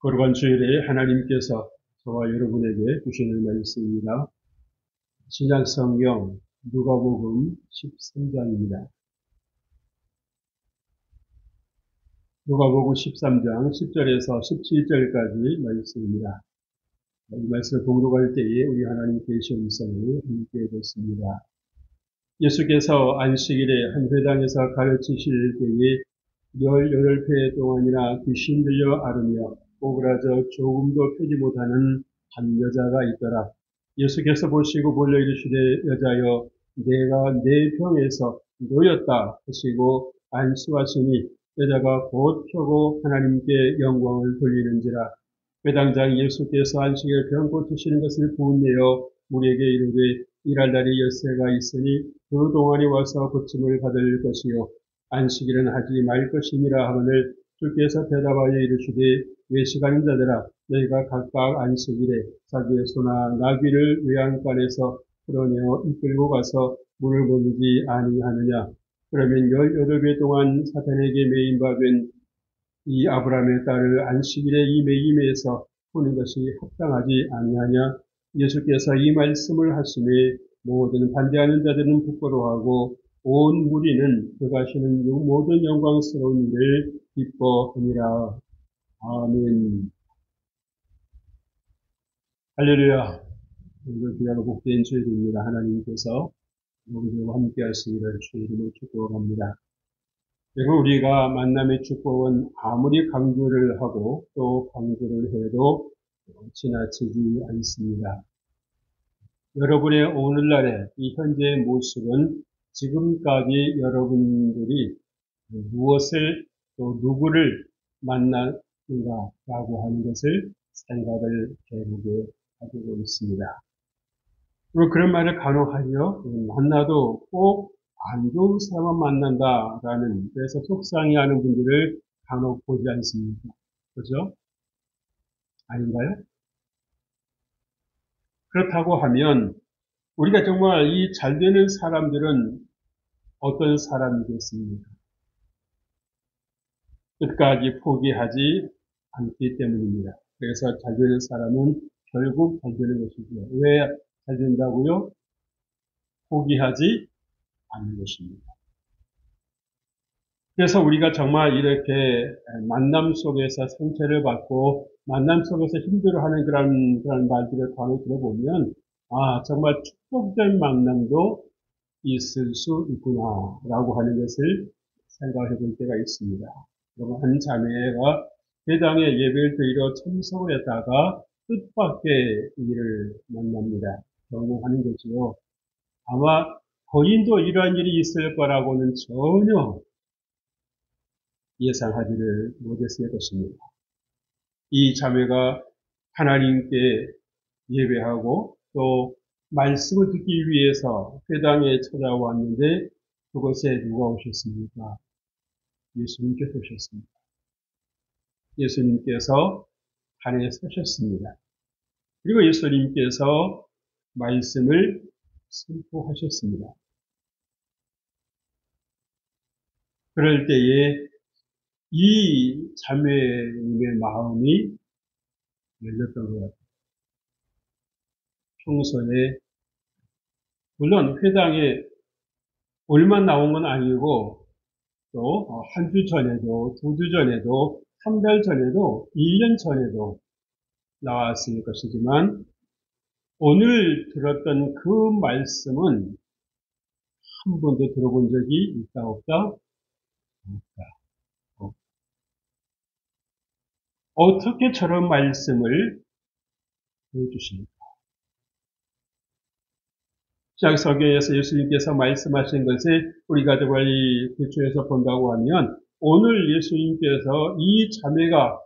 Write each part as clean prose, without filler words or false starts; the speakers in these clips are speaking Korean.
거룩한 주일에 하나님께서 저와 여러분에게 주시는 말씀입니다. 신약성경 누가복음 13장입니다. 누가복음 13장 10절에서 17절까지 말씀입니다. 이 말씀을 봉독할 때에 우리 하나님 계신 음성을 함께 듣습니다. 예수께서 안식일에 한 회당에서 가르치실 때에 열흘 동안이나 귀신 들려 앓으며 오그라져 조금도 펴지 못하는 한 여자가 있더라. 예수께서 보시고 불러 이르시되 여자여 내가 내 병에서 놓였다 하시고 안수하시니 여자가 곧 펴고 하나님께 영광을 돌리는지라. 회당장 예수께서 안식일 병 고치시는 것을 보내어 우리에게 이르되 일할 날이 엿새가 있으니 그 동안에 와서 고침을 받을 것이요 안식일은 하지 말 것이니라 하거늘 주께서 대답하여 이르시되 외식하는 자들아 너희가 각각 안식일에 자기의 소나 나귀를 외양간에서 풀어내어 이끌고 가서 물을 먹이지 아니하느냐. 그러면 18배 동안 사탄에게 매인 바 된 이 아브라함의 딸을 안식일에 이 매임에서 푸는 것이 합당하지 아니하냐. 예수께서 이 말씀을 하심에 모든 반대하는 자들은 부끄러워하고 온 무리는 그가 하시는 모든 영광스러운 일을 기뻐하니라. 아멘. 할렐루야. 오늘 귀하고 복된 주일입니다. 하나님께서 우리와 함께 하시기를 주의 이름으로 축복합니다. 여러분, 우리가 만남의 축복은 아무리 강조를 하고 또 강조를 해도 지나치지 않습니다. 여러분의 오늘날의 이 현재의 모습은 지금까지 여러분들이 무엇을 또 누구를 만나는가라고 하는 것을 생각을 해보게 하고 있습니다. 그리고 그런 말을 간혹 하죠. 만나도 꼭 안 좋은 사람만 만난다라는, 그래서 속상해하는 분들을 간혹 보지 않습니까? 그죠? 아닌가요? 그렇다고 하면 우리가 정말 이 잘되는 사람들은 어떤 사람이겠습니까? 끝까지 포기하지 않기 때문입니다. 그래서 잘되는 사람은 결국 잘되는 것이죠. 왜 잘된다고요? 포기하지 않는 것입니다. 그래서 우리가 정말 이렇게 만남 속에서 상처를 받고 만남 속에서 힘들어하는 그런 말들을 간혹 들어보면 정말 축복된 만남도 있을 수 있구나라고 하는 것을 생각해 볼 때가 있습니다. 한 자매가 회당에 예배를 드리러 참석을 했다가 뜻밖의 일을 만납니다. 경험하는 거지요. 아마 본인도 이러한 일이 있을 거라고는 전혀 예상하지를 못했을 것입니다. 이 자매가 하나님께 예배하고 또 말씀을 듣기 위해서 회당에 찾아왔는데 그곳에 누가 오셨습니까? 예수님께서 오셨습니다. 예수님께서 안에 서셨습니다. 그리고 예수님께서 말씀을 선포하셨습니다. 그럴 때에 이 자매님의 마음이 열렸던 것 같아요. 평소에 물론 회당에 얼마 나온 건 아니고 또 한 주 전에도, 2주 전에도, 3달 전에도, 1년 전에도 나왔을 것이지만 오늘 들었던 그 말씀은 한 번도 들어본 적이 있다 없다? 없다. 어떻게 저런 말씀을 해주십니까? 신약성경에서 예수님께서 말씀하신 것을 우리가 정말 이 기초에서 본다고 하면 오늘 예수님께서 이 자매가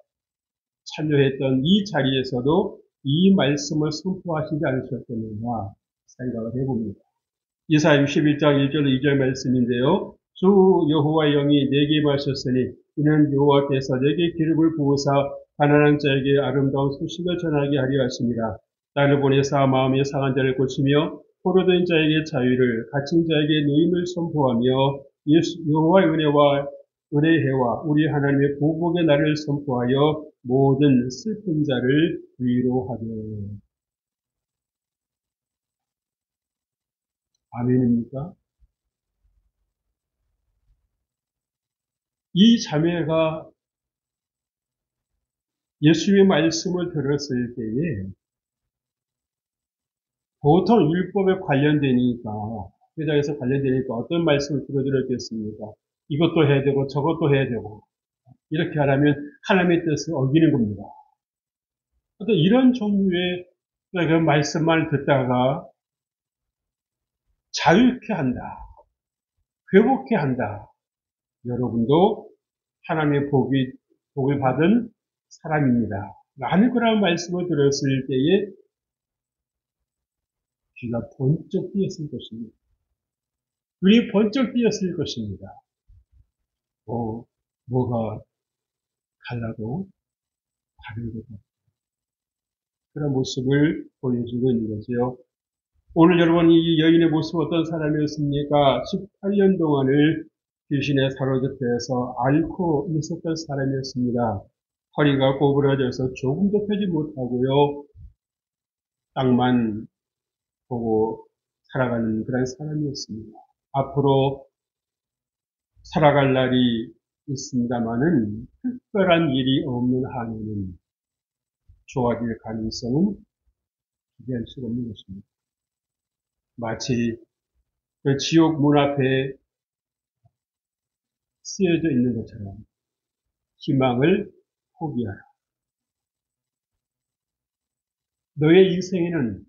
참여했던 이 자리에서도 이 말씀을 선포하시지 않으셨겠는가 생각을 해봅니다. 이사야 61장 1절 2절 말씀인데요. 주 여호와의 영이 내게 임하셨으니 이는 여호와께서 내게 기름을 부으사 가난한 자에게 아름다운 소식을 전하게 하려 하십니다. 나를 보내사 마음이 상한 자를 고치며 포로된 자에게 자유를, 갇힌 자에게 노임을 선포하며 여호와의 은혜와 은혜해와 우리 하나님의 보복의 날을 선포하여 모든 슬픈 자를 위로하되. 아멘입니까? 이 자매가 예수의 말씀을 들었을 때에 보통 율법에 관련되니까, 회장에서 관련되니까 어떤 말씀을 들어드렸겠습니까? 이것도 해야 되고 저것도 해야 되고 이렇게 하려면 하나님의 뜻을 어기는 겁니다. 어떤 이런 종류의 그 말씀만 듣다가 자유케 한다, 회복케 한다. 여러분도 하나님의 복을 받은 사람입니다. 라는 그런 말씀을 들었을 때에 귀가 번쩍 뜨였을 것입니다. 눈이 번쩍 뜨였을 것입니다. 뭐가 달라도 다른 것 같아요. 그런 모습을 보여주고 있는 거죠. 오늘 여러분 이 여인의 모습은 어떤 사람이었습니까? 18년 동안을 귀신에 사로잡혀서 앓고 있었던 사람이었습니다. 허리가 꼬부라져서 조금도 펴지 못하고요. 땅만 보고 살아가는 그런 사람이었습니다. 앞으로 살아갈 날이 있습니다만은 특별한 일이 없는 한에는 좋아질 가능성은 기대할 수가 없는 것입니다. 마치 그 지옥 문 앞에 쓰여져 있는 것처럼 희망을 포기하라. 너의 인생에는,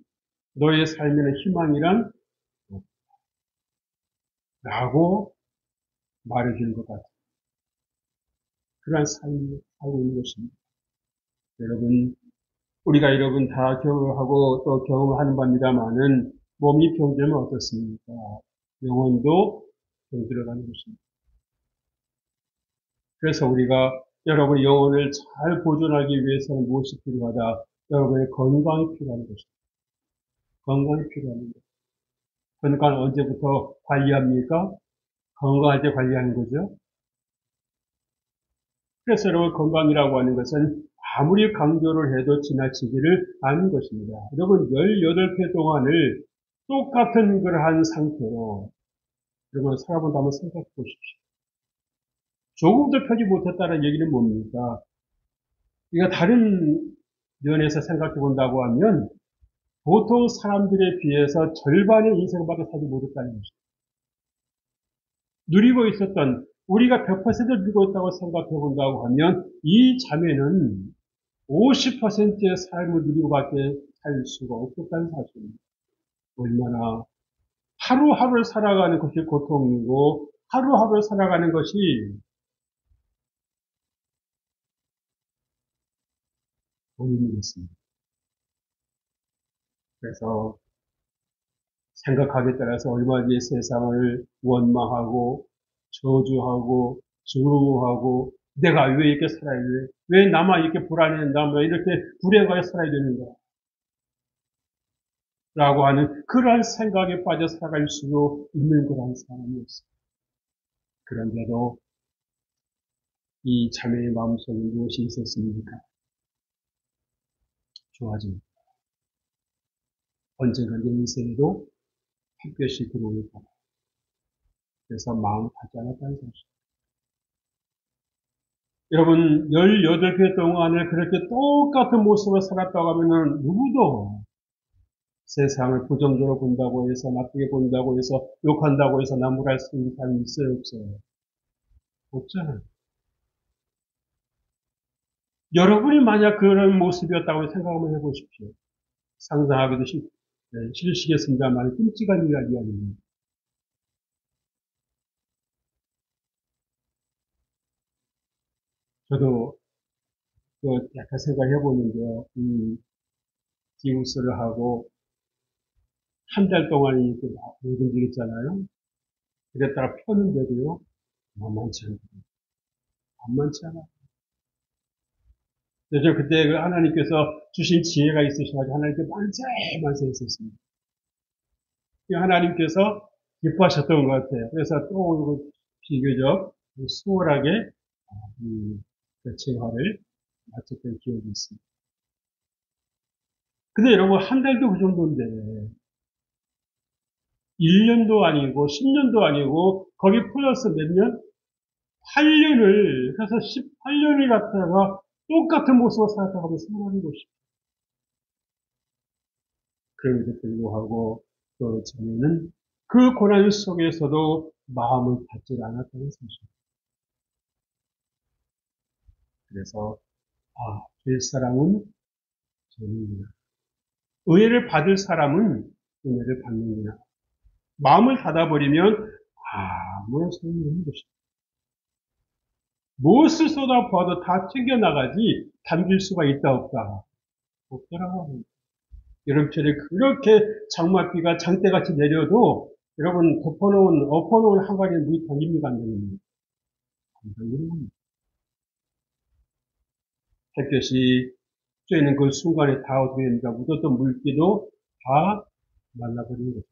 너의 삶에는 희망이란 없다. 라고 말해주는 것 같아요. 그러한 삶을 살고 있는 것입니다. 여러분, 우리가 여러분 다 경험하고 또 경험하는 바입니다만은 몸이 병들면 어떻습니까? 영혼도 병들어가는 것입니다. 그래서 우리가 여러분의 영혼을 잘 보존하기 위해서는 무엇이 필요하다? 여러분의 건강이 필요한 것입니다. 건강이 필요한 것. 건강을 언제부터 관리합니까? 건강할 때 관리하는 거죠. 그래서 여러분 건강이라고 하는 것은 아무리 강조를 해도 지나치지를 않은 것입니다. 여러분 18회 동안을 똑같은 그러한 상태로 여러분 살아본다 한번 생각해 보십시오. 조금도 펴지 못했다는 얘기는 뭡니까? 이거 다른 면에서 생각해 본다고 하면 보통 사람들에 비해서 절반의 인생밖에 살지 못했다는 것입니다. 누리고 있었던, 우리가 100% 누리고 있다고 생각해 본다고 하면 이 자매는 50%의 삶을 누리고밖에 살 수가 없었다는 사실입니다. 얼마나 하루하루를 살아가는 것이 고통이고 하루하루를 살아가는 것이 고민이겠습니다. 그래서 생각하기에 따라서 얼마든지 세상을 원망하고 저주하고 증오하고 내가 왜 이렇게 살아야 돼? 왜 나만 이렇게 불안해? 나만 이렇게 불행하게 살아야 되는가? 라고 하는 그러한 생각에 빠져 살아갈 수도 있는 그러한 사람이었습니다. 그런데도 이 자매의 마음속에 무엇이 있었습니까? 좋아집니다. 언젠가 내 인생에도 햇볕이 들어올 거다. 그래서 마음 받지 않았다는 사실. 여러분, 18개 동안을 그렇게 똑같은 모습을 살았다고 하면은 누구도 세상을 부정적으로 본다고 해서, 나쁘게 본다고 해서, 욕한다고 해서 나무랄 수 있는 사람이 있어요, 없어요? 없잖아요. 여러분이 만약 그런 모습이었다고 생각 한번 해보십시오. 상상하기도 싫으시겠습니다만 끔찍한 이야기입니다. 저도 약간 생각해 보는데요. 이 기우스를 하고 한 달 동안 이렇게 못 움직였잖아요. 그랬다가 폈는데도요, 만만치 않아요. 만만치 않아요. 그래서 그때 그 하나님께서 주신 지혜가 있으셔가지고 하나님께 만세 했었습니다. 하나님께서 기뻐하셨던 것 같아요. 그래서 또 비교적 수월하게 그 재활을 마쳤던 기억이 있습니다. 근데 여러분, 한 달도 그 정도인데, 1년도 아니고, 10년도 아니고, 거기 플러스 몇 년? 8년을, 그래서 18년을 갖다가 똑같은 모습으로 살아가면서 살아가는 것이죠. 그럼에도 불구하고, 또 저희는 그 고난 속에서도 마음을 닫지 않았다는 사실입니다. 그래서, 주의 사랑은 저는구나. 은혜를 받을 사람은 은혜를 받는구나. 마음을 닫아버리면 아무런 소용이 없는 것입니다. 무엇을 쏟아부어도 다 튕겨나가지 담길 수가 있다 없다. 없더라고 합니다. 여름철에 그렇게 장맛비가 장대같이 내려도 여러분 엎어놓은 항아리에 물이 담깁니까 안 담깁니까? 안 담기는 겁니다. 햇볕이 쬐는 그 순간에 다 어떻게 됩니까? 묻었던 물기도 다 말라버리는 거죠.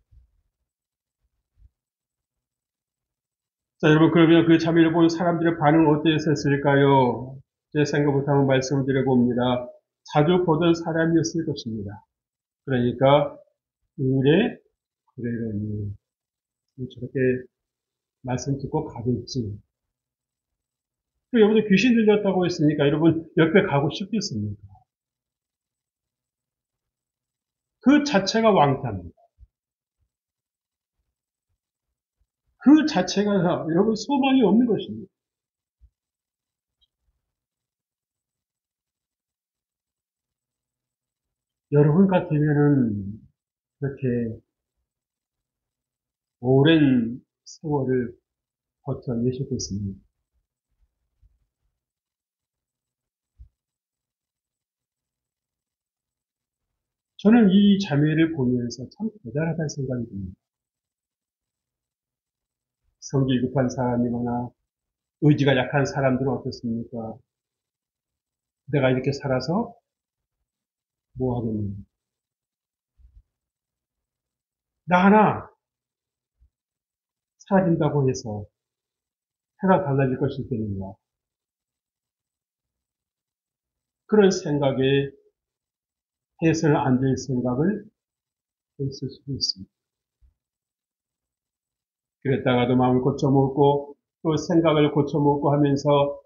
자, 여러분, 그러면 그 자매를 보는 사람들의 반응은 어땠을까요? 제 생각부터 한번 말씀을 드려봅니다. 자주 보던 사람이었을 것입니다. 그러니까, 의뢰, 그러려니. 저렇게 말씀 듣고 가겠지. 또 여러분 귀신 들렸다고 했으니까 여러분 옆에 가고 싶겠습니까? 그 자체가 왕따입니다. 그 자체가 여러분 소망이 없는 것입니다. 여러분 같으면은 그렇게 오랜 세월을 버텨내셨겠습니다. 저는 이 자매를 보면서 참 대단하다는 생각이 듭니다. 성질 급한 사람이거나 의지가 약한 사람들은 어떻습니까? 내가 이렇게 살아서 뭐 하겠니? 나 하나 사라진다고 해서 해가 달라질 것이 있겠는가? 그런 생각에 해서는 안 될 생각을 했을 수도 있습니다. 그랬다가도 마음을 고쳐먹고 또 생각을 고쳐먹고 하면서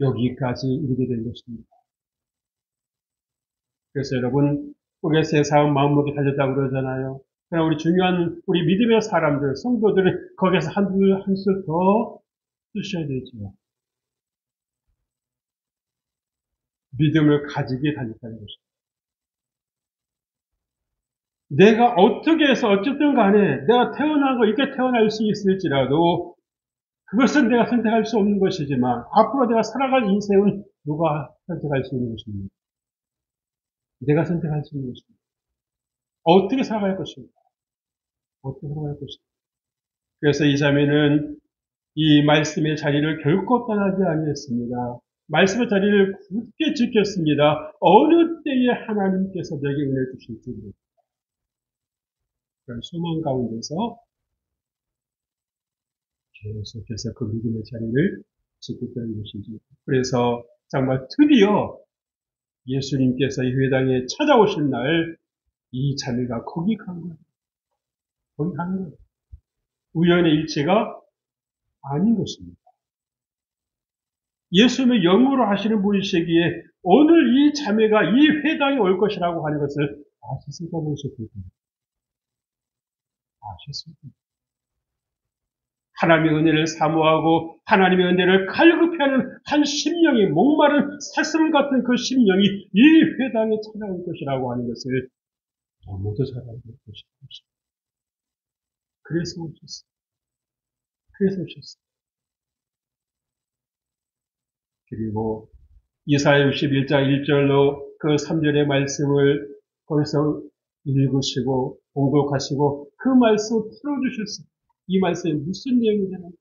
여기까지 이르게 된 것입니다. 그래서 여러분, 우리가 세상 마음먹기 달렸다고 그러잖아요. 그러나 우리 중요한 우리 믿음의 사람들, 성도들은 거기에서 한술 더 쓰셔야 되죠. 믿음을 가지게 달렸다는 것입니다. 내가 어떻게 해서 어쨌든 간에 내가 태어난 거 이렇게 태어날 수 있을지라도 그것은 내가 선택할 수 없는 것이지만 앞으로 내가 살아갈 인생은 누가 선택할 수 있는 것입니까? 내가 선택할 수 있는 것입니다. 어떻게 살아갈 것입니까? 어떻게 살아갈 것입니까? 그래서 이 자매는 이 말씀의 자리를 결코 떠나지 아니했습니다. 말씀의 자리를 굳게 지켰습니다. 어느 때에 하나님께서 내게 은혜 주실지 모릅니다. 그런 소망 가운데서 계속해서 그 믿음의 자리를 지켰다는 것이지. 그래서 정말 드디어 예수님께서 이 회당에 찾아오신 날 이 자매가 거기 간 거예요. 거기 간 거예요. 우연의 일치가 아닌 것입니다. 예수님의 영으로 하시는 분이시기에 오늘 이 자매가 이 회당에 올 것이라고 하는 것을 아셨을까 보셨거든요. 아셨습니다. 하나님의 은혜를 사모하고 하나님의 은혜를 갈급해하는 한 심령이 목마른 사슴 같은 그 심령이 이 회당에 찾아올 것이라고 하는 것을 너무도 잘 알고 계십니다. 그래서 오셨어요. 그래서 오셨어요. 그리고 이사야 61장 1절로 그 3절의 말씀을 거기서 읽으시고 공독하시고 그 말씀을 풀어주셨어요. 이 말씀이 무슨 내용이냐면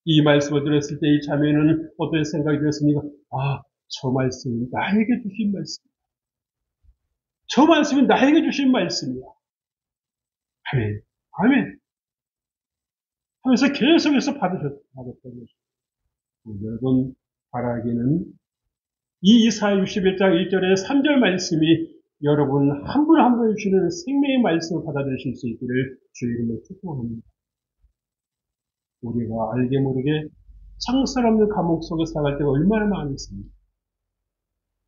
이 말씀을 들었을 때 이 자매는 어떤 생각이 들었습니까? 저 말씀이 나에게 주신 말씀. 저 말씀이 나에게 주신 말씀이야. 아멘. 아멘. 하면서 계속해서 받았던 것입니다. 여러분, 바라기는 이 이사야 61장 1절의 3절 말씀이 여러분 한 분 한 분 주시는 생명의 말씀을 받아들이실 수 있기를 주의 이름으로 축복합니다. 우리가 알게 모르게 창설 없는 감옥 속에 살아갈 때가 얼마나 많습니다.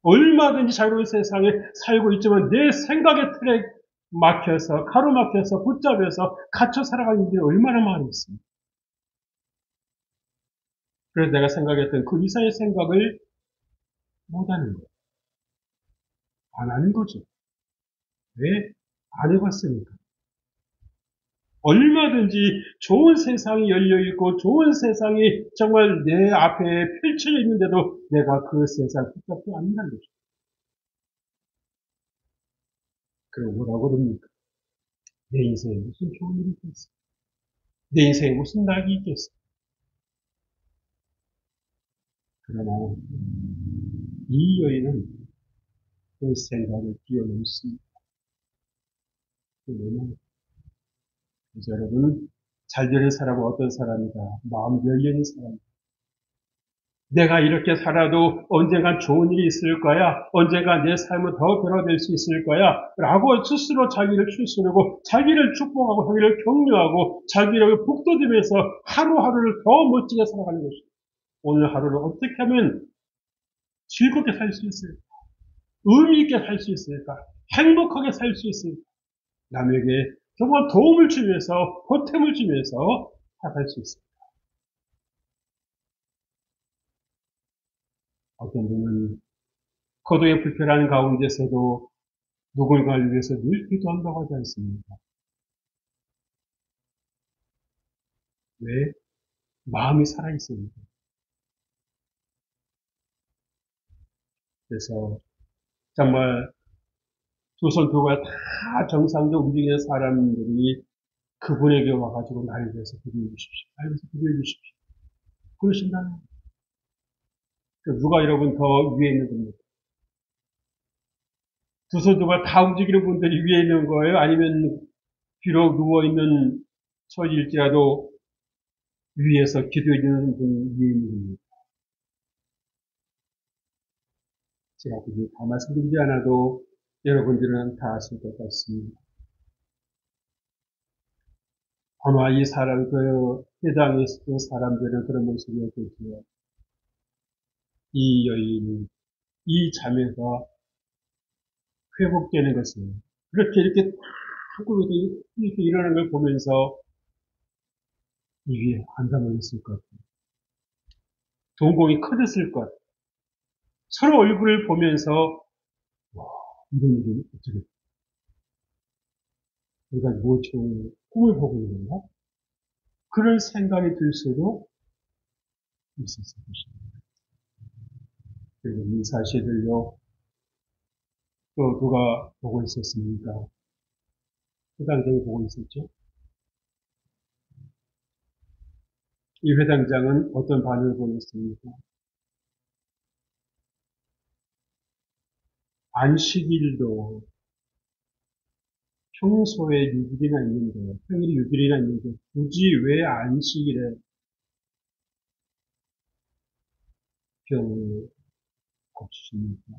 얼마든지 자유로운 세상에 살고 있지만 내 생각의 틀에 막혀서 가로막혀서 붙잡혀서 갇혀 살아가는 일이 얼마나 많이 있습니다. 그래서 내가 생각했던 그 이상의 생각을 못하는 거예요. 안 하는 거죠. 왜? 안 해봤으니까. 얼마든지 좋은 세상이 열려있고 좋은 세상이 정말 내 앞에 펼쳐져 있는데도 내가 그 세상을 붙잡지 않는다는 거죠. 그럼 뭐라고 그럽니까? 내 인생에 무슨 좋은 일이 있겠어? 내 인생에 무슨 낙이 있겠어? 그러나 이 여인은 그 생각을 뛰어넘습니다. 그래서 여러분, 잘 되는 사람은 어떤 사람이다? 마음 열려있는 사람이다. 내가 이렇게 살아도 언젠간 좋은 일이 있을 거야. 언젠가 내 삶은 더 변화될 수 있을 거야. 라고 스스로 자기를 추스르고 자기를 축복하고 자기를 격려하고 자기를 북돋으면서 하루하루를 더 멋지게 살아가는 것입니다. 오늘 하루를 어떻게 하면 즐겁게 살 수 있을까? 의미 있게 살 수 있을까? 행복하게 살 수 있을까? 남에게 정말 도움을 주면서 보탬을 주면서 살아갈 수 있습니다. 어떤 분은 거도의 불편한 가운데서도 누군가를 위해서 늘 기도한다고 하지 않습니까? 왜? 마음이 살아있습니다. 그래서 정말 두 손 두 발 다 정상적으로 움직이는 사람들이 그분에게 와가지고 나를 위해서 기도해 주십시오. 나를 위해서 기도해 주십시오. 그러신다는 누가 여러분 더 위에 있는 겁니까? 두 손 두 발 다 움직이는 분들이 위에 있는 거예요? 아니면 비록 누워있는 처지일지라도 위에서 기도해 주는 분이 위에 있는 겁니까? 제가 굳이 다 말씀드리지 않아도 여러분들은 다 아실 것 같습니다. 아마 이 사람, 회당에 있었던 사람들은 그런 모습이었겠지요. 이 여인이, 이 자매가 회복되는 것을, 그렇게 이렇게 한국에서 이렇게 일어나는 걸 보면서 이게 안담했을 것 같아요. 동공이 커졌을 것 같아요. 서로 얼굴을 보면서, 와, 이런 일이 어떻게, 우리가 뭐 지금 꿈을 보고 있는 건가? 그런 생각이 들 수도 있었을 것입니다. 그리고 이 사실을요, 또 누가 보고 있었습니까? 회당장이 보고 있었죠. 이 회당장은 어떤 반응을 보였습니까? 안식일도 평소에 6일이나 있는데, 평일이 6일이나 있는데, 굳이 왜 안식일에 병을 고치십니까?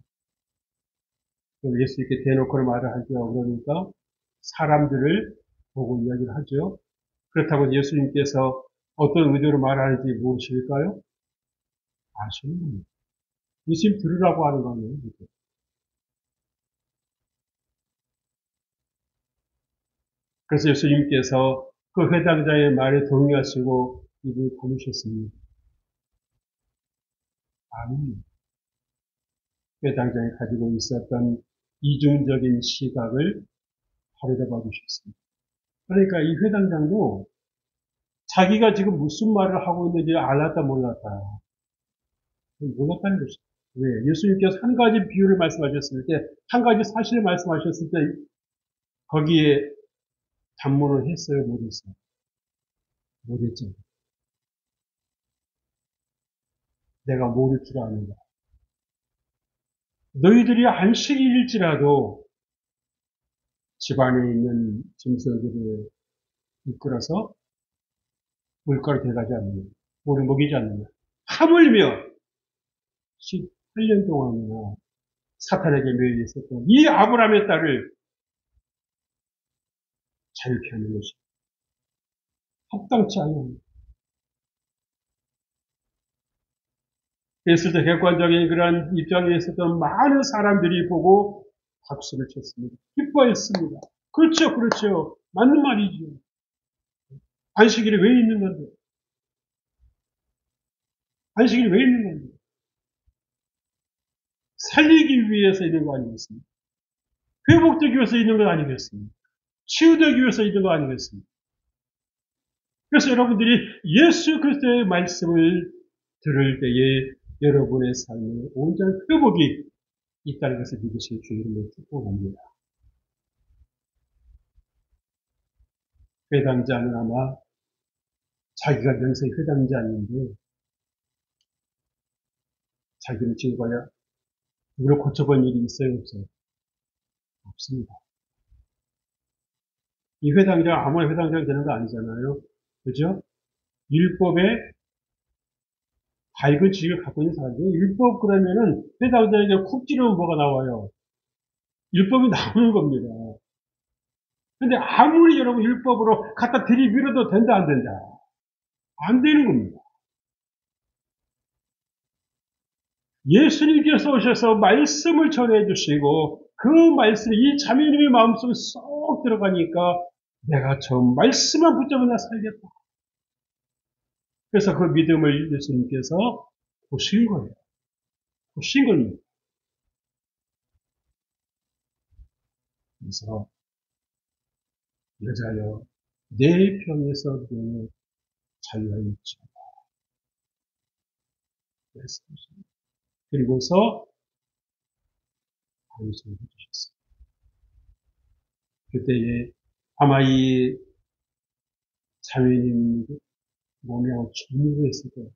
예수님께 대놓고 말을 하죠. 그러니까 사람들을 보고 이야기를 하죠. 그렇다고 예수님께서 어떤 의도로 말하는지 모르실까요? 아시는 겁니다. 예수님 들으라고 하는 거예요. 그래서 예수님께서 그 회당자의 말에 동의하시고 입을 다무셨습니다. 아닙니다. 회당장이 가지고 있었던 이중적인 시각을 가려다 주셨습니다. 그러니까 이 회당장도 자기가 지금 무슨 말을 하고 있는지 알았다 몰랐다. 몰랐다는 것이죠. 왜? 예수님께서 한 가지 비유를 말씀하셨을 때, 한 가지 사실을 말씀하셨을 때, 거기에 단문을 했어요? 못했어요? 못했죠. 내가 모를 줄 아는가. 너희들이 안식일일지라도 집안에 있는 짐승들을 이끌어서 물가로 데려가지 않느냐. 우리 먹이지 않느냐. 하물며 18년 동안이나 사탄에게 매여 있었던 이 아브라함의 딸을 자유케 하는 것이 합당치 않은, 그랬을 때 객관적인 그러한 입장에 있었던 많은 사람들이 보고 박수를 쳤습니다. 기뻐했습니다. 그렇죠, 그렇죠. 맞는 말이죠. 안식일이 왜 있는 건데? 안식일이 왜 있는 건데? 살리기 위해서 있는 거 아니겠습니까? 회복되기 위해서 있는 것 아니겠습니까? 치유되기 위해서 있는 거 아니겠습니까? 그래서 여러분들이 예수 그리스도의 말씀을 들을 때에 여러분의 삶에 온전한 회복이 있다는 것을 믿으실 주 이름으로 축복합니다. 회당자는 아마 자기가 명세 회당자인데 자기는 지금까지 누구를 고쳐본 일이 있어요, 없어요? 없습니다. 이 회당자가 아무나 회당자가 되는 거 아니잖아요. 그죠? 율법에 밝은 지식을 갖고 있는 사람들이 율법 그러면은 회당자에게 쿡 찌르면 뭐가 나와요? 율법이 나오는 겁니다. 근데 아무리 여러분 율법으로 갖다 들이밀어도 된다, 안 된다? 안 되는 겁니다. 예수님께서 오셔서 말씀을 전해 주시고 그 말씀이 이 자매님의 마음속에 쏙 들어가니까 내가 저 말씀만 붙잡으면 나 살겠다. 그래서 그 믿음을 예수님께서 보신 거예요. 보신 겁니다. 그래서 여자여 내 병에서 너는 자유가 있지. 그리고서 방송을 해주셨어요. 그때에 아마 이 자매님 몸이 충분했을 거예요.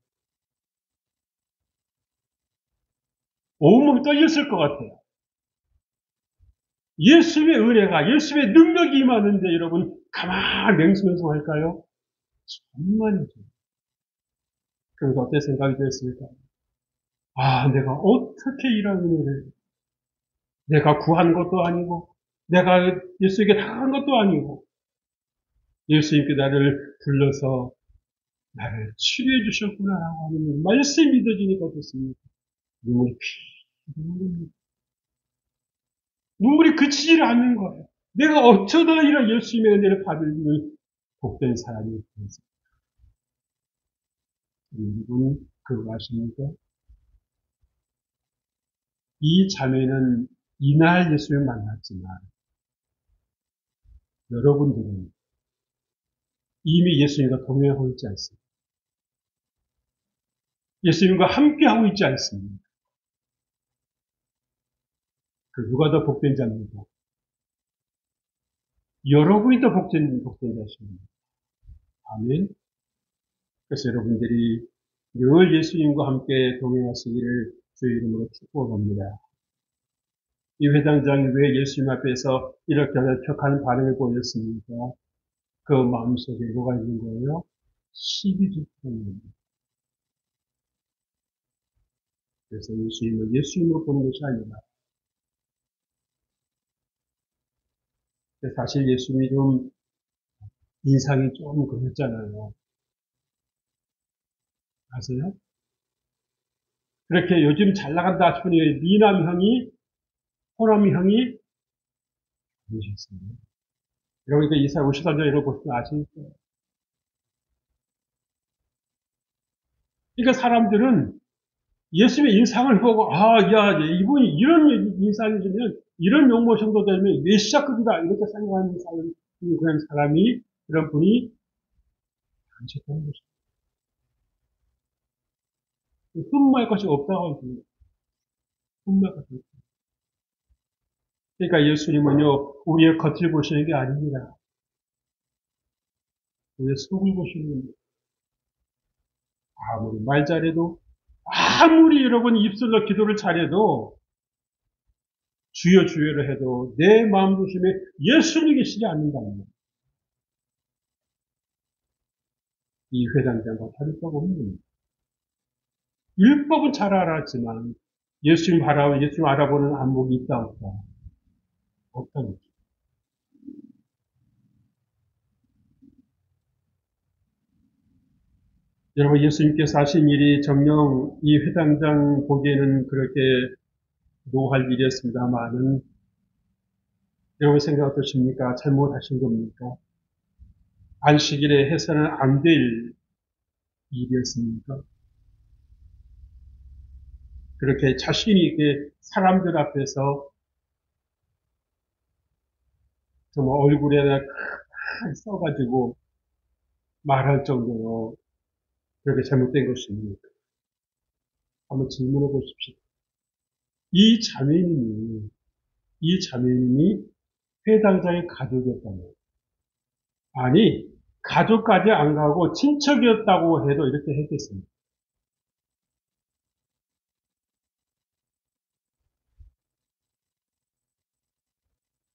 온몸이 떨렸을 것 같아요. 예수의 은혜가, 예수의 능력이 임하는데 여러분 가만히 맹수맹성할까요? 정말이죠. 그래서 어떤 생각이 들었을까? 아, 내가 어떻게 이런 은혜를, 내가 구한 것도 아니고, 내가 예수에게 당한 것도 아니고, 예수님께 나를 불러서 나를 치료해 주셨구나라고 하는 말씀이 믿어지니까 어떻습니까? 눈물이 눈물이 그치지를 않는 거예요. 내가 어쩌다 이런 예수님의 은혜를 받을 복된 사람이 되었습니까? 여러분, 그거 아십니까? 이 자매는 이날 예수님을 만났지만, 여러분들은 이미 예수님과 동행하고 있지 않습니까? 예수님과 함께하고 있지 않습니까? 그 누가 더 복된 자입니까? 여러분이 더 복된 자십니다. 아멘. 그래서 여러분들이 늘 예수님과 함께 동행하시기를 주의 이름으로 축복합니다. 이 회당장이 왜 예수님 앞에서 이렇게 격한 반응을 보였습니까? 그 마음속에 뭐가 있는 거예요? 시기를 품입니다. 그래서 예수님을 예수님으로 보는 것이 아니라, 사실 예수님이 좀 인상이 좀 그랬잖아요. 아세요? 그렇게 요즘 잘 나간다 싶으니 미남 형이, 호남 형이 아니셨습니다. 그러니까 이사야 53장 이런 거 보시면 아시겠어요? 그러니까 사람들은 예수님의 인상을 보고, 아, 야, 이분이 이런 인상이면, 이런 용모 정도 되면 메시아급이다. 이렇게 생각하는 사람, 그런 사람이, 그런 분이 많다는 것입니다. 흠모할 것이 없다고 합니다. 흠모할 것이 없다. 그러니까 예수님은요, 우리의 겉을 보시는 게 아닙니다. 우리의 속을 보시는 겁니다. 아무리 말 잘해도, 아무리 여러분 입술로 기도를 잘해도, 주여 주여를 해도 내 마음 중심에 예수님이 계시지 않는다는 거예요. 이 회당장과 다를 바가 없는 겁니다. 율법은 잘 알았지만 예수님 알아보는 안목이 있다 없다. 없다는 거죠. 여러분 예수님께서 하신 일이 정녕 이 회당장 보기에는 그렇게 노할 일이었습니다만은 여러분 생각 어떠십니까? 잘못하신 겁니까? 안식일에 해서는 안 될 일이었습니까? 그렇게 자신 있게 사람들 앞에서 정말 얼굴에다 큰 써가지고 말할 정도로 그렇게 잘못된 것입니까? 한번 질문해 보십시오. 이 자매님이, 이 자매님이 회당장의 가족이었다면, 아니, 가족까지 안 가고 친척이었다고 해도 이렇게 했겠습니다.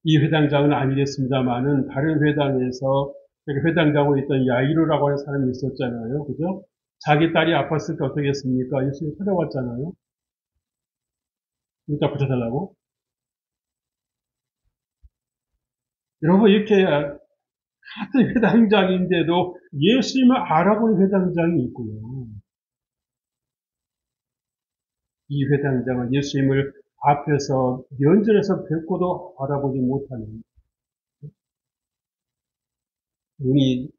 이 회당장은 아니겠습니다만은 다른 회당에서 회당장으로 있던 야이로라고 하는 사람이 있었잖아요. 그죠? 자기 딸이 아팠을 때 어떻게 했습니까? 예수님 찾아왔잖아요. 여기다 붙여달라고. 여러분, 이렇게 같은 회당장인데도 예수님을 알아보는 회당장이 있고요. 이 회당장은 예수님을 앞에서 면전에서 뵙고도 알아보지 못하는 눈이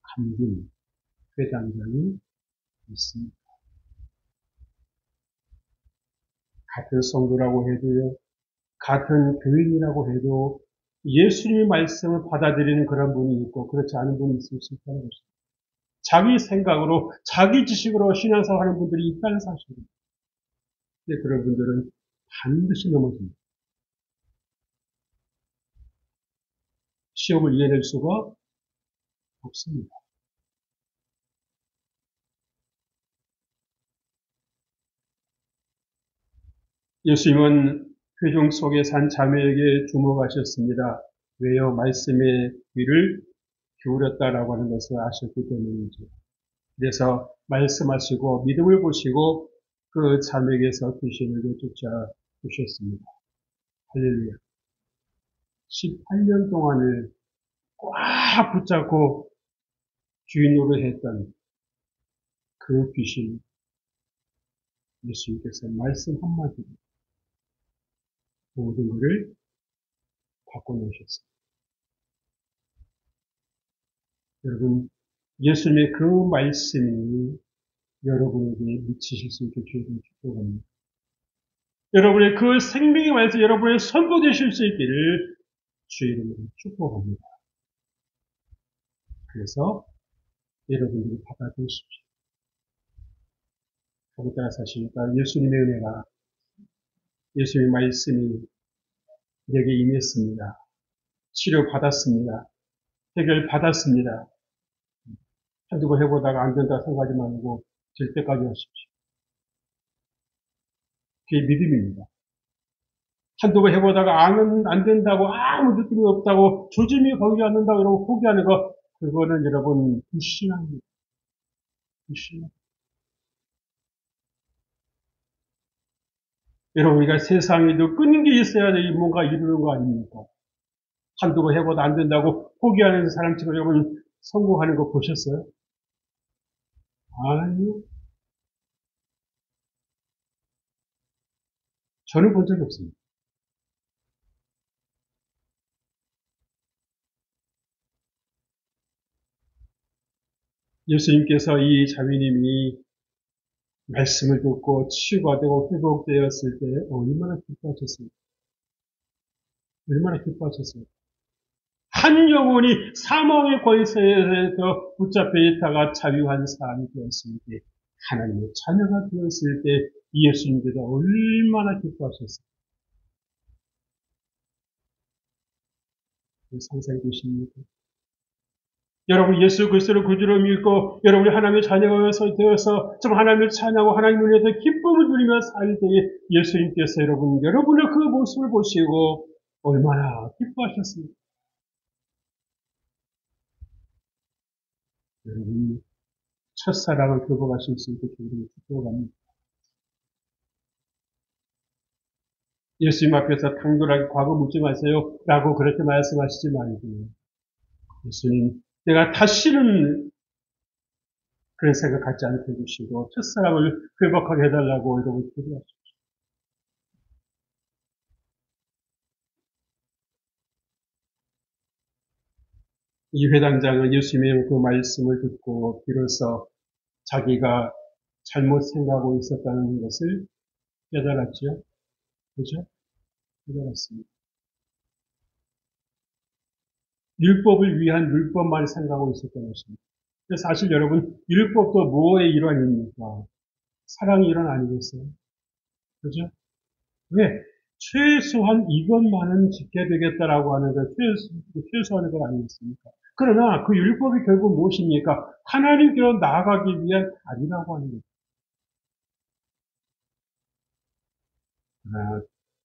감긴 회당장이 있습니다. 같은 성도라고 해도요, 같은 교인이라고 해도 예수님의 말씀을 받아들이는 그런 분이 있고 그렇지 않은 분이 있을 수 있다는 것입니다. 자기 생각으로, 자기 지식으로 신앙생활 하는 분들이 있다는 사실입니다. 근데 그런 분들은 반드시 넘어집니다. 시험을 이겨낼 수가 없습니다. 예수님은 회중 속에 산 자매에게 주목하셨습니다. 왜요? 말씀의 귀를 기울였다라고 하는 것을 아셨기 때문이죠. 그래서 말씀하시고 믿음을 보시고 그 자매에게서 귀신을 쫓아 주셨습니다. 할렐루야. 18년 동안을 꽉 붙잡고 주인으로 했던 그 귀신, 예수님께서 말씀 한마디로 모든 것을 바꿔놓으셨습니다. 여러분, 예수님의 그 말씀이 여러분에게 미치실 수 있게 주님을 축복합니다. 여러분의 그 생명의 말씀 여러분의 선포되실 수 있기를 주의 이름으로 축복합니다. 그래서 여러분들이 받아들이십시오. 거기 따라 사시니까 예수님의 은혜가 예수님의 말씀이 내게 임했습니다. 치료받았습니다. 해결받았습니다. 한두 번 해보다가 안 된다 생각하지 말고 될 때까지 하십시오. 그게 믿음입니다. 한두 번 해보다가 안 된다고 아무 느낌이 없다고 조짐이 보이지 않는다고 이러고 포기하는 거 그거는 여러분 불신앙입니다. 불신앙. 여러분 우리가 세상에도 끊는 게 있어야 뭔가 이루는 거 아닙니까? 한두 번 해보다 안 된다고 포기하는 사람처럼 여러분 성공하는 거 보셨어요? 아니요. 저는 본 적이 없습니다. 예수님께서 이 자매님이 말씀을 듣고 치유가 되고 회복되었을 때 얼마나 기뻐하셨습니까? 얼마나 기뻐하셨습니까? 한 영혼이 사망의 권세에서 붙잡혀 있다가 자유한 사람이 되었을 때 하나님의 자녀가 되었을 때 예수님께서 얼마나 기뻐하셨습니까? 상상이 되십니까? 여러분 예수 그리스도를 구주로 믿고 여러분이 하나님의 자녀가 되어서 좀 하나님을 찬양하고 하나님 눈에서 기쁨을 누리며 살 때에 예수님께서 여러분의 그 모습을 보시고 얼마나 기뻐하셨습니까? 여러분 첫사랑을 회복하실 수 있게 주님을 축복합니다. 예수님 앞에서 당돌하게 과거 묻지 마세요 라고 그렇게 말씀하시지 말고 예수님 내가 다시는 그런 생각 갖지 않게 해주시고 첫사랑을 회복하게 해달라고 여러분 기도하십시오. 이 회당장은 예수님의 그 말씀을 듣고 비로소 자기가 잘못 생각하고 있었다는 것을 깨달았죠. 그죠? 깨달았습니다. 율법을 위한 율법만 생각하고 있었던 것입니다. 사실 여러분, 율법도 뭐의 일환입니까? 사랑의 일환 아니겠어요? 그죠? 왜? 최소한 이것만은 지켜야 되겠다라고 하는 것, 최소한의 것 아니겠습니까? 그러나 그 율법이 결국 무엇입니까? 하나님께로 나아가기 위한 단이라고 하는 거죠. 그러나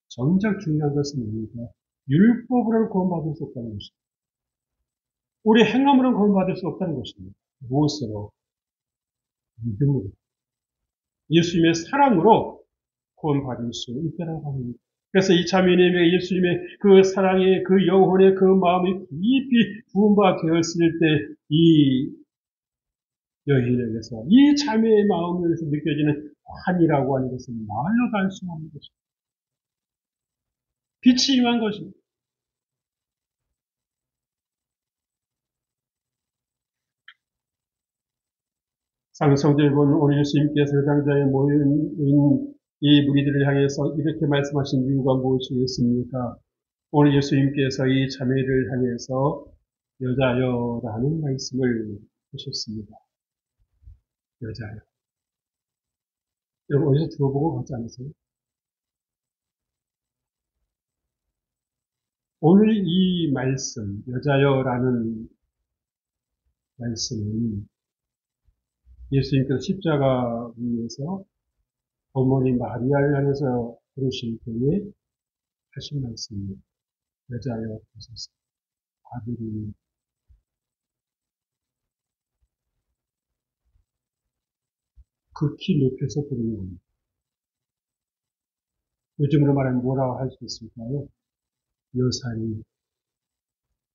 정작 중요한 것은 뭡니까? 율법으로는 구원받을 수 없다는 것입니다. 우리 행함으로는 구원받을 수 없다는 것입니다. 무엇으로? 믿음으로. 예수님의 사랑으로 구원받을 수 있다라고 합니다. 그래서 이 자매님에게 예수님의 그 사랑의 그 영혼의 그 마음이 깊이 부음바 되었을 때 이 여인에게서 이 자매의 마음에서 느껴지는 환이라고 하는 것은 말로 다 할 수 없는 것입니다. 빛이 임한 것입니다. 상성들본 오늘 예수님께서 회당장에 모인 이 무리들을 향해서 이렇게 말씀하신 이유가 무엇이겠습니까? 오늘 예수님께서 이 자매를 향해서 여자여라는 말씀을 하셨습니다. 여자여. 여러분 어디서 들어보고 가지 않으세요? 오늘 이 말씀, 여자여라는 말씀은 예수님께서 십자가 위에서 어머니 마리아를 향해서 부르실 때에 하신 말씀입니다. 여자여 하소서. 아들이 극히 높여서 부르는 겁니다. 요즘으로 말하면 뭐라고 할 수 있을까요? 여사님,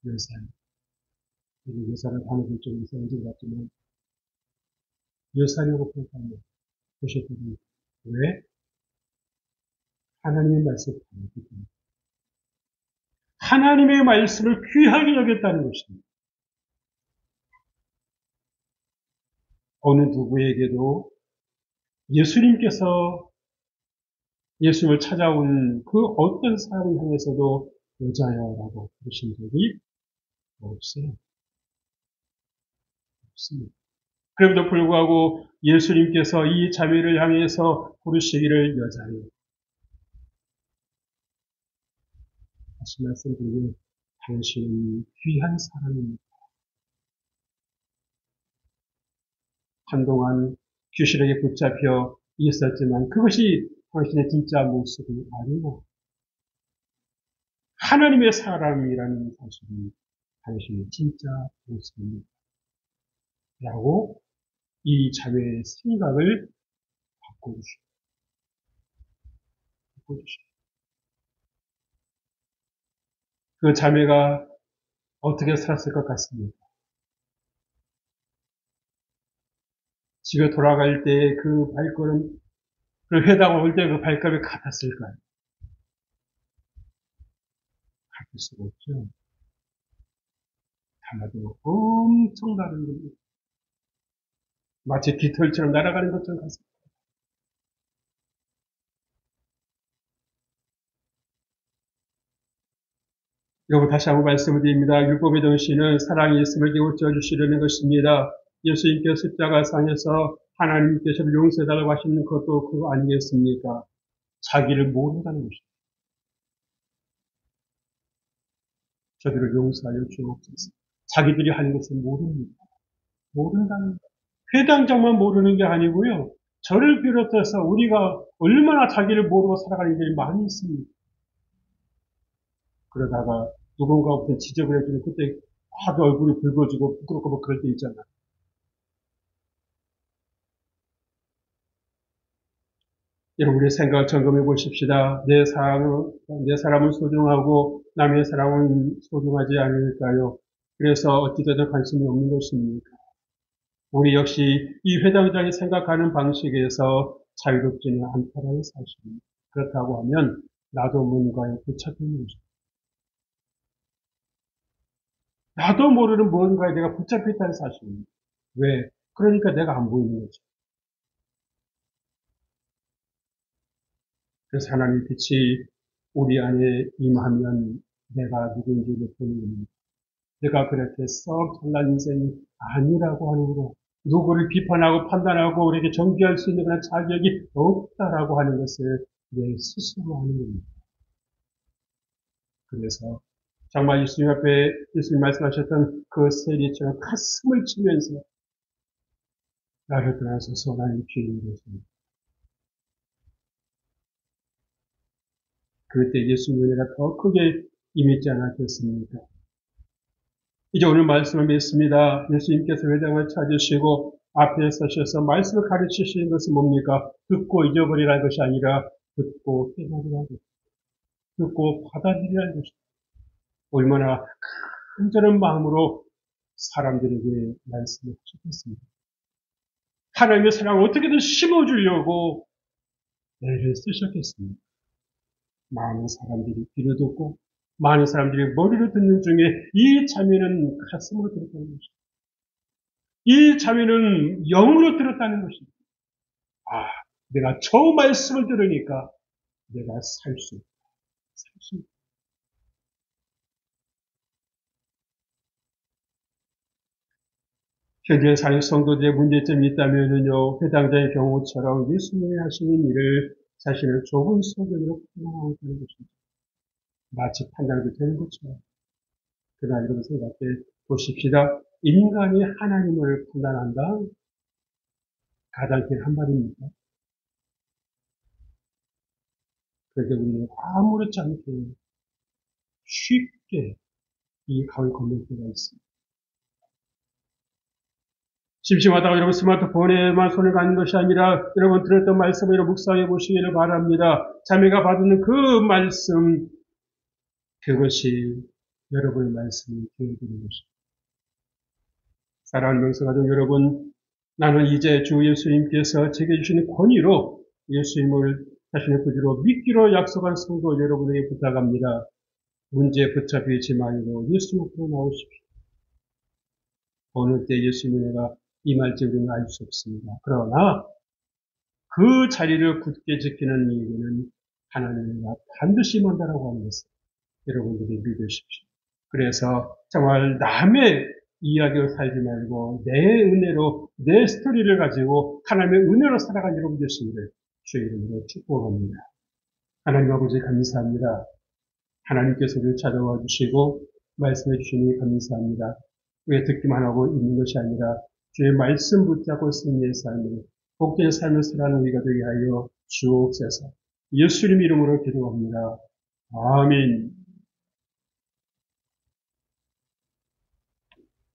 여사님. 여사를 하는 쪽에서 언제 봤지만 여사님하고 평가하면 보셨더니 왜? 하나님의 말씀을 받았기 때문에. 하나님의 말씀을 귀하게 여겼다는 것입니다. 어느 누구에게도 예수님께서 예수님을 찾아온 그 어떤 사람을 향해서도 여자여라고 부르신 적이 없어요. 없습니다. 그럼에도 불구하고 예수님께서 이 자매를 향해서 부르시기를 여자여. 다시 말씀드리면 당신은 귀한 사람입니다. 한동안 귀신에게 붙잡혀 있었지만 그것이 당신의 진짜 모습이 아니고 하나님의 사람이라는 사실이 당신의 진짜 모습입니다. 라고 이 자매의 생각을 바꿔주십시오. 그 자매가 어떻게 살았을 것 같습니까? 집에 돌아갈 때 그 발걸음, 그 회당 올 때 그 발걸음이 같았을까요? 같을 수가 없죠. 달라도 엄청 다른 겁니다. 마치 깃털처럼 날아가는 것처럼 같습니다. 여러분 다시 한번 말씀을 드립니다. 율법의 정신은 사랑이 있음을 깨우쳐 주시려는 것입니다. 예수님께서 십자가상에서 하나님께서 용서해달라고 하시는 것도 그거 아니겠습니까? 자기를 모른다는 것입니다. 저들을 용서하여 주옵소서. 자기들이 하는 것을 모릅니다. 모른다는 것. 회당장만 모르는 게 아니고요. 저를 비롯해서 우리가 얼마나 자기를 모르고 살아가는 일이 많이 있습니다. 그러다가 누군가부터 지적을 해주면 그때 막 얼굴이 붉어지고 부끄럽고 뭐 그럴 때 있잖아요. 여러분, 우리 생각을 점검해 보십시다. 내 사람은 소중하고 남의 사람은 소중하지 않을까요? 그래서 어찌되든 관심이 없는 것입니까? 우리 역시 이 회당장이 생각하는 방식에서 자유롭지는 않다는 사실입니다. 그렇다고 하면 나도 뭔가에 붙잡히는 것입니다. 나도 모르는 뭔가에 내가 붙잡혀 있다는 사실입니다. 왜? 그러니까 내가 안 보이는 거죠. 그래서 하나님의 빛이 우리 안에 임하면 내가 누구인지를 보는 겁니다. 내가 그렇게 썩 잘난 인생이 아니라고 하는 거, 누구를 비판하고 판단하고 우리에게 정죄할 수 있는 그런 자격이 없다라고 하는 것을 내 스스로 하는 겁니다. 그래서 정말 예수님 앞에 예수님 말씀하셨던 그 세리처럼 가슴을 치면서 나를 떠나서서 나는 죄인이 되었습니다. 그때 예수님의 은혜가 더 크게 임했지 않았겠습니까? 이제 오늘 말씀을 믿습니다. 예수님께서 회당을 찾으시고 앞에 서셔서 말씀을 가르치시는 것은 뭡니까? 듣고 잊어버리라는 것이 아니라 듣고 깨달으라는 것, 듣고 받아들이라는 것입니다. 얼마나 간절한 마음으로 사람들에게 말씀을 하셨겠습니까? 하나님의 사랑을 어떻게든 심어주려고 애를 쓰셨겠습니다. 많은 사람들이 귀를 듣고 많은 사람들이 머리를 듣는 중에 이 자매는 가슴으로 들었다는 것입니다. 이 자매는 영으로 들었다는 것입니다. 아, 내가 저 말씀을 들으니까 내가 살 수 있다. 살 수 있다. 현재 사는 성도들의 문제점이 있다면요, 회당자의 경우처럼 예수님이 하시는 일을 자신의 좁은 소견으로 판단하고 있다는 것입니다. 마치 판단도 되는 것처럼. 그러나 여러분 생각해 보십시다. 인간이 하나님을 판단한다? 가장 긴 한 말입니까? 그래서 우리는 아무렇지 않게 쉽게 이 강을 건널 때가 있습니다. 심심하다가 여러분 스마트폰에만 손을 가는 것이 아니라 여러분 들었던 말씀을 묵상해 보시기를 바랍니다. 자매가 받는 그 말씀, 그것이 여러분의 말씀이 되어드리는 것입니다. 사랑하는 명성가족 여러분, 나는 이제 주 예수님께서 제게 주시는 권위로 예수님을 자신의 구주로 믿기로 약속한 성도 여러분에게 부탁합니다. 문제에 붙잡히지 말고 예수 앞으로 나오십시오. 어느 때 예수님의 은혜가 임할지 우리는 알 수 없습니다. 그러나 그 자리를 굳게 지키는 이유는 하나님의 은혜가 반드시 임한다라고 하는 것을 여러분들이 믿으십시오. 그래서 정말 남의 이야기로 살지 말고 내 은혜로 내 스토리를 가지고 하나님의 은혜로 살아간 여러분 되시기를 주의 이름으로 축복합니다. 하나님 아버지 감사합니다. 하나님께서 우리를 찾아와 주시고 말씀해 주시니 감사합니다. 왜 듣기만 하고 있는 것이 아니라 주의 말씀 붙잡고 승리의 삶을 복된 삶을 살아가는 우리가 되게 하여 주옵소서. 예수님 이름으로 기도합니다. 아멘.